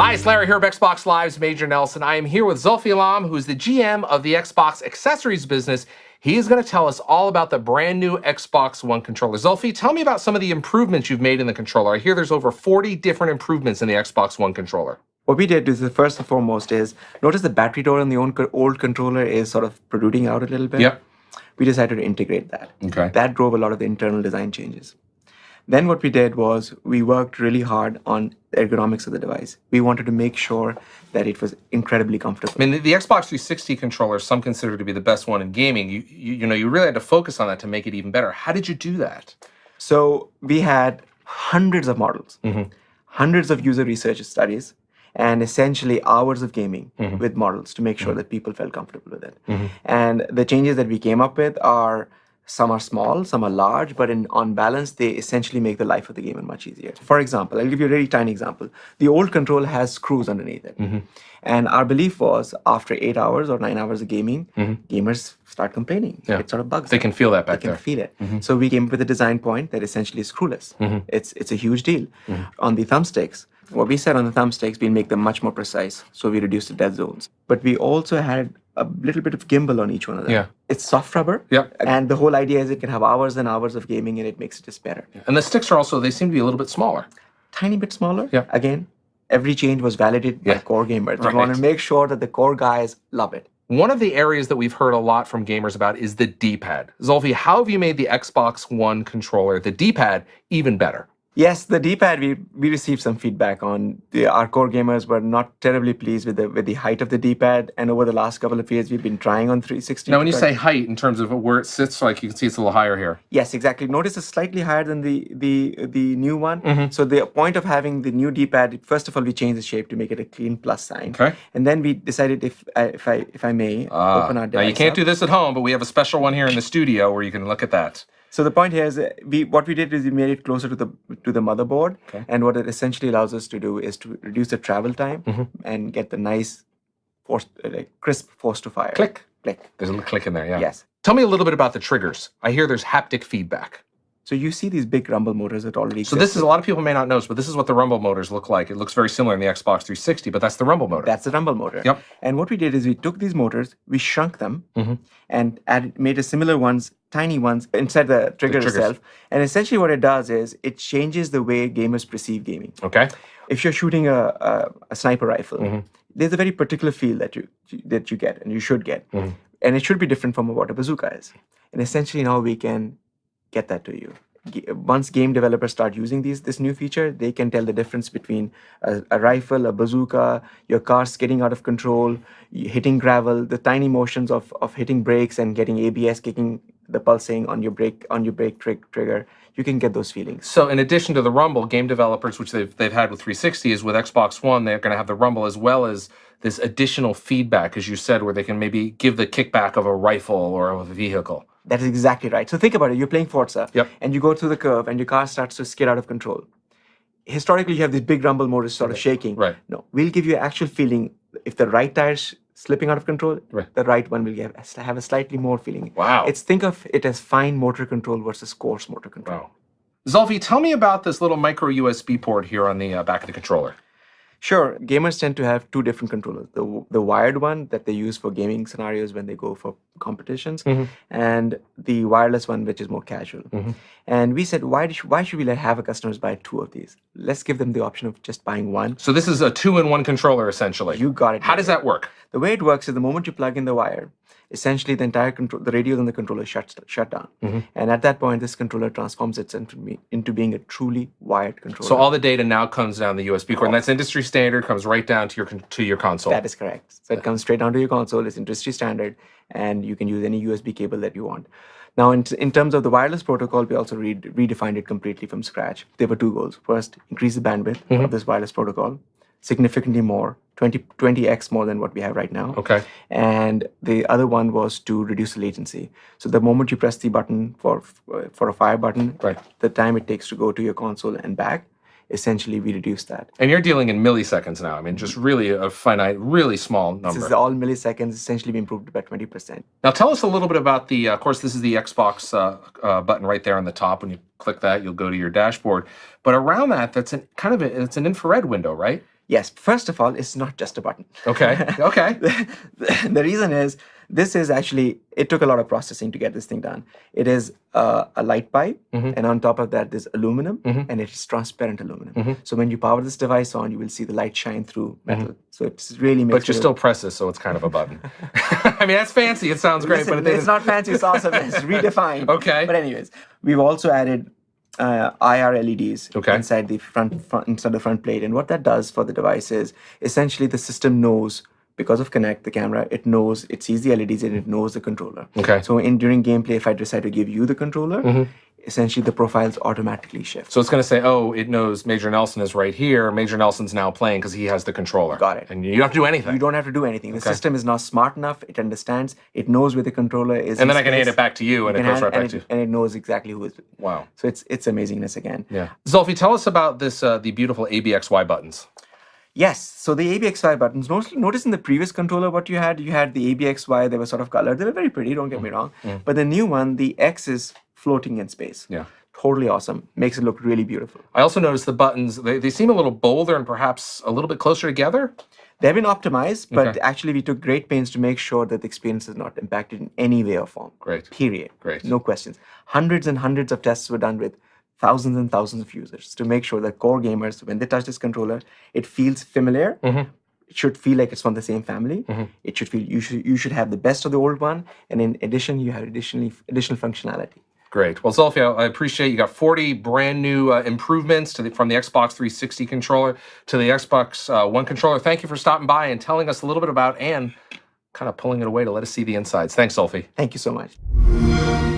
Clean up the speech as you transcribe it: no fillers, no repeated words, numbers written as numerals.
Hi, it's Larry here of Xbox Live's Major Nelson. I am here with Zulfi Alam, who is the GM of the Xbox accessories business. He is going to tell us all about the brand new Xbox One controller. Zulfi, tell me about some of the improvements you've made in the controller. I hear there's over 40 different improvements in the Xbox One controller. What we did is, first and foremost, is notice the battery door on the old controller is sort of protruding out a little bit. Yep. We decided to integrate that. Okay. That drove a lot of the internal design changes. Then what we did was we worked really hard on the ergonomics of the device. We wanted to make sure that it was incredibly comfortable. I mean, the Xbox 360 controller, some consider to be the best one in gaming. You really had to focus on that to make it even better. How did you do that? So we had hundreds of models, hundreds of user research studies, and essentially hours of gaming with models to make sure that people felt comfortable with it. And the changes that we came up with are, some are small, some are large, but on balance, they essentially make the life of the gamer much easier. For example, I'll give you a really tiny example. The old control has screws underneath it. And our belief was after 8 hours or 9 hours of gaming, gamers start complaining. Yeah. It sort of bugs They them. can feel that back They there. can feel it. So we came up with a design point that essentially is screwless. It's a huge deal. On the thumbsticks, what we said on the thumbsticks, we'll make them much more precise. So we reduced the dead zones. But we also had a little bit of gimbal on each one of them. Yeah. It's soft rubber. Yeah. And the whole idea is it can have hours and hours of gaming and it makes it just better. And the sticks are also, they seem to be a little bit smaller. Tiny bit smaller. Yeah. Again, every change was validated by core gamers. Right. We want to make sure that the core guys love it. One of the areas that we've heard a lot from gamers about is the D-pad. Zulfi, how have you made the Xbox One controller, the D-pad, even better? Yes, the D-pad, we received some feedback on. Our core gamers were not terribly pleased with the height of the D-pad, and over the last couple of years, we've been trying on 360. Now, when you say height, in terms of where it sits, like you can see it's a little higher here. Yes, exactly. Notice it's slightly higher than the new one. So the point of having the new D-pad, first of all, we changed the shape to make it a clean plus sign. Okay. And then we decided, if I may, open our device Now, you can't up. do this at home, but we have a special one here in the studio where you can look at that. So the point here is, what we did is we made it closer to the motherboard, and what it essentially allows us to do is to reduce the travel time and get the nice, crisp force to fire. Click. Click. There's a little click in there, yeah. Yes. Tell me a little bit about the triggers. I hear there's haptic feedback. So you see these big rumble motors that already exist. So this is, a lot of people may not notice, but this is what the rumble motors look like. It looks very similar in the Xbox 360, but that's the rumble motor. That's the rumble motor. Yep. And what we did is we took these motors, we shrunk them, and made a similar ones, tiny ones, inside the trigger itself. And essentially what it does is it changes the way gamers perceive gaming. Okay. If you're shooting a sniper rifle, there's a very particular feel that you get, and you should get. And it should be different from what a bazooka is. And essentially now we can get that to you. Once game developers start using this new feature, they can tell the difference between a rifle, a bazooka, your car skidding out of control, hitting gravel, the tiny motions of hitting brakes and getting ABS kicking the pulsing on your brake trigger. You can get those feelings. So in addition to the rumble, game developers, which they've had with 360, is with Xbox One, they're going to have the rumble as well as this additional feedback, as you said, where they can maybe give the kickback of a rifle or of a vehicle. That is exactly right. So think about it. You're playing Forza, and you go through the curve, and your car starts to skid out of control. Historically, you have these big rumble motors sort of shaking. Right. No, we'll give you an actual feeling. If the right tire's slipping out of control, the right one will have a slightly more feeling. Wow. Think of it as fine motor control versus coarse motor control. Wow. Zulfi, tell me about this little micro USB port here on the back of the controller. Sure. Gamers tend to have two different controllers. The wired one that they use for gaming scenarios when they go for competitions, and the wireless one, which is more casual. And we said, why should we have our customers buy two of these? Let's give them the option of just buying one. So this is a 2-in-1 controller, essentially. You got it. How does that work? The way it works is the moment you plug in the wire, essentially the entire the radios on the controller shut down. And at that point, this controller transforms itself into being a truly wired controller. So all the data now comes down the USB cord, and that's industry standard, comes right down to your console. That is correct. So it comes straight down to your console. It's industry standard, and you can use any USB cable that you want. Now, in terms of the wireless protocol, we also redefined it completely from scratch. There were two goals. First, increase the bandwidth of this wireless protocol significantly more, 20x more than what we have right now. Okay. And the other one was to reduce the latency. So the moment you press the button for a fire button, the time it takes to go to your console and back, essentially we reduce that. And you're dealing in milliseconds now. I mean, just really a finite, really small number. This is all milliseconds, essentially we improved by 20%. Now tell us a little bit about the, of course, this is the Xbox button right there on the top. When you click that, you'll go to your dashboard. But around that, it's an infrared window, right? Yes, first of all, it's not just a button. Okay. Okay. The reason is, this is actually, it took a lot of processing to get this thing done. It is a light pipe, and on top of that, there's aluminum, and it's transparent aluminum. So when you power this device on, you will see the light shine through metal. So it's really makes But you still press this, so it's kind of a button. I mean, that's fancy. It sounds great, Listen, but it's not fancy. It's awesome. It's redefined. Okay. But anyways, we've also added IR LEDs Okay. inside the front plate, and what that does for the device is essentially the system knows, because of Connect, the camera, it knows, it sees the LEDs and it knows the controller. Okay. So during gameplay, if I decide to give you the controller, essentially the profiles automatically shift. So it's going to say, oh, it knows Major Nelson is right here. Major Nelson's now playing because he has the controller. Got it. And you don't have to do anything. You don't have to do anything. The system is now smart enough. It understands. It knows where the controller is. And then I can hand it back to you, and it goes right back to you. And it knows exactly who is. Wow. So it's amazingness again. Yeah. Zulfi, tell us about this the beautiful ABXY buttons. Yes. So the ABXY buttons, notice in the previous controller what you had the ABXY, they were sort of colored. They were very pretty, don't get me wrong. But the new one, the X is floating in space. Yeah. Totally awesome. Makes it look really beautiful. I also noticed the buttons, they seem a little bolder and perhaps a little bit closer together. They've been optimized, but actually we took great pains to make sure that the experience is not impacted in any way or form. Great. Period. Great. No questions. Hundreds and hundreds of tests were done with thousands and thousands of users to make sure that core gamers, when they touch this controller, it feels familiar. It should feel like it's from the same family. It should feel you should have the best of the old one, and in addition, you have additional functionality. Great. Well, Zulfi, I appreciate you got 40 brand new improvements from the Xbox 360 controller to the Xbox One controller. Thank you for stopping by and telling us a little bit about and kind of pulling it away to let us see the insides. Thanks, Zulfi. Thank you so much.